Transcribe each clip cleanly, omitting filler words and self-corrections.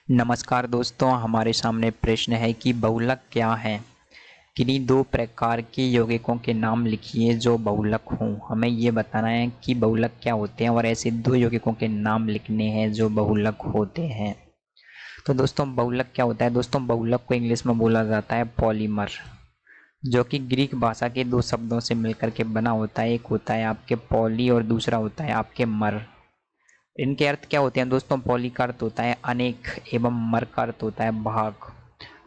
नमस्कार दोस्तों, हमारे सामने प्रश्न है कि बहुलक क्या है। किन्हीं दो प्रकार के यौगिकों के नाम लिखिए जो बहुलक हों। हमें ये बताना है कि बहुलक क्या होते हैं और ऐसे दो यौगिकों के नाम लिखने हैं जो बहुलक होते हैं। तो दोस्तों बहुलक क्या होता है। दोस्तों बहुलक को इंग्लिश में बोला जाता है पॉलीमर, जो कि ग्रीक भाषा के दो शब्दों से मिलकर के बना होता है। एक होता है आपके पॉली और दूसरा होता है आपके मर। इनके अर्थ क्या होते हैं दोस्तों। पॉली का अर्थ होता है अनेक एवं मर का अर्थ होता है भाग।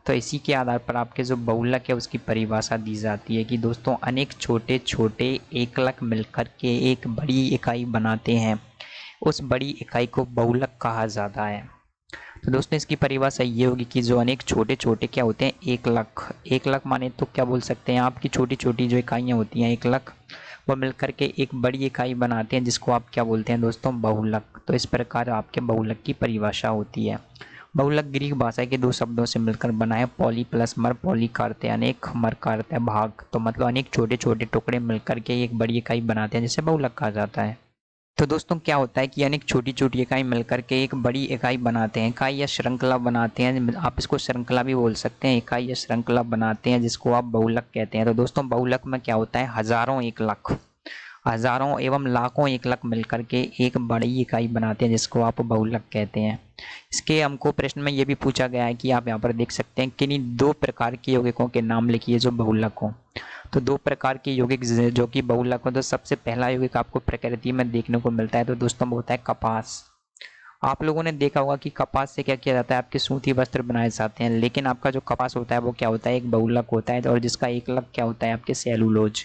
तो इसी के आधार पर आपके जो बहुलक है उसकी परिभाषा दी जाती है कि दोस्तों अनेक छोटे छोटे एकलक मिलकर के एक बड़ी इकाई बनाते हैं। उस बड़ी इकाई को बहुलक कहा जाता है। तो दोस्तों इसकी परिभाषा ये होगी कि जो अनेक छोटे छोटे क्या होते हैं एकलक। एकलक माने तो क्या बोल सकते हैं आपकी छोटी छोटी जो इकाइयाँ होती हैं एकलक, वो मिलकर के एक बड़ी इकाई बनाते हैं जिसको आप क्या बोलते हैं दोस्तों बहुलक। तो इस प्रकार आपके बहुलक की परिभाषा होती है। बहुलक ग्रीक भाषा के दो शब्दों से मिलकर बना है। पॉली प्लस मर। पॉली का अर्थ है अनेक, मर का अर्थ है भाग। तो मतलब अनेक छोटे छोटे टुकड़े मिलकर के एक बड़ी इकाई बनाते हैं जिसे बहुलक कहा जाता है। तो दोस्तों क्या होता है कि अनेक छोटी छोटी इकाई मिलकर के एक बड़ी इकाई बनाते हैं। इकाई या श्रृंखला बनाते हैं। आप इसको श्रृंखला भी बोल सकते हैं। इकाई या श्रृंखला बनाते हैं जिसको आप बहुलक कहते हैं। तो दोस्तों बहुलक में क्या होता है हजारों एकलक, हजारों एवं लाखों एकलक मिलकर के एक बड़ी इकाई बनाते हैं जिसको आप बहुलक कहते हैं। इसके हमको प्रश्न में ये भी पूछा गया है कि आप यहाँ पर देख सकते हैं किन्हीं दो प्रकार के यौगिकों के नाम लिखिए जो बहुलक हो। तो दो प्रकार के यौगिक जो कि बहुलक हो, तो सबसे पहला यौगिक आपको प्रकृति में देखने को मिलता है। तो दोस्तों वो होता है कपास। आप लोगों ने देखा होगा कि कपास से क्या किया जाता है, आपके सूती वस्त्र बनाए जाते हैं। लेकिन आपका जो कपास होता है वो क्या होता है, एक बहुलक होता है। और जिसका एकलक क्या होता है आपके सेलुलोज।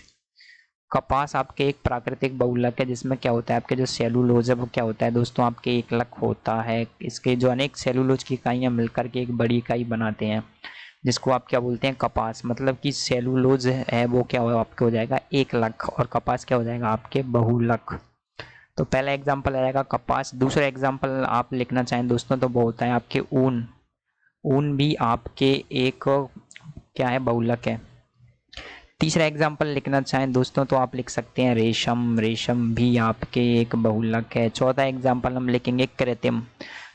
कपास आपके एक प्राकृतिक बहुलक है जिसमें क्या होता है आपके जो सेलुलोज है वो क्या होता है दोस्तों आपके एकलक होता है। इसके जो अनेक सेलुलोज की इकाइयां मिलकर के एक बड़ी इकाई बनाते हैं जिसको आप क्या बोलते हैं कपास। मतलब कि सेलुलोज है वो क्या हो आपके हो जाएगा एकलक और कपास क्या हो जाएगा आपके बहुलक। तो पहला एग्जाम्पल आ जाएगा कपास। दूसरा एग्जाम्पल आप लिखना चाहें दोस्तों तो वो होता है आपके ऊन। ऊन भी आपके एक क्या है बहुलक है। तीसरा एग्जाम्पल लिखना चाहें दोस्तों तो आप लिख सकते हैं रेशम। रेशम भी आपके एक बहुलक है। चौथा एग्जाम्पल हम लिखेंगे कृत्रिम।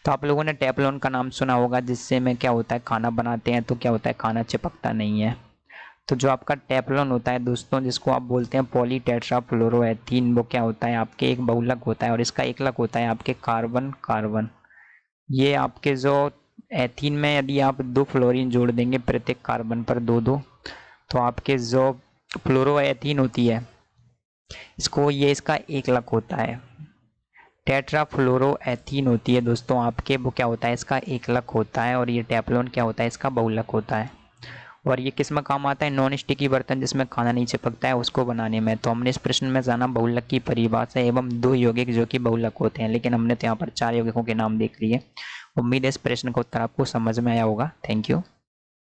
तो आप लोगों ने टेफ्लॉन का नाम सुना होगा जिससे में क्या होता है खाना बनाते हैं तो क्या होता है खाना चिपकता नहीं है। तो जो आपका टेफ्लॉन होता है दोस्तों जिसको आप बोलते हैं पॉली टेट्राफ्लोरोएथीन, वो क्या होता है आपके एक बहुलक होता है और इसका एकलक होता है आपके कार्बन कार्बन। ये आपके जो एथीन में यदि आप दो फ्लोरीन जोड़ देंगे प्रत्येक कार्बन पर दो दो, तो आपके जो फ्लोरोएथीन होती है इसको ये इसका एकलक होता है। टेट्राफ्लोरोएथीन होती है दोस्तों आपके वो क्या होता है इसका एकलक होता है। और ये टेफ्लॉन क्या होता है इसका बहुलक होता है। और ये किस में काम आता है, नॉन स्टिकी बर्तन जिसमें खाना नहीं चिपकता है उसको बनाने में। तो हमने इस प्रश्न में जाना बहुलक की परिभाषा एवं दो यौगिक जो कि बहुलक होते हैं। लेकिन हमने तो यहाँ पर चार यौगिकों के नाम देख लिए। उम्मीद है इस प्रश्न का उत्तर आपको समझ में आया होगा। Thank you.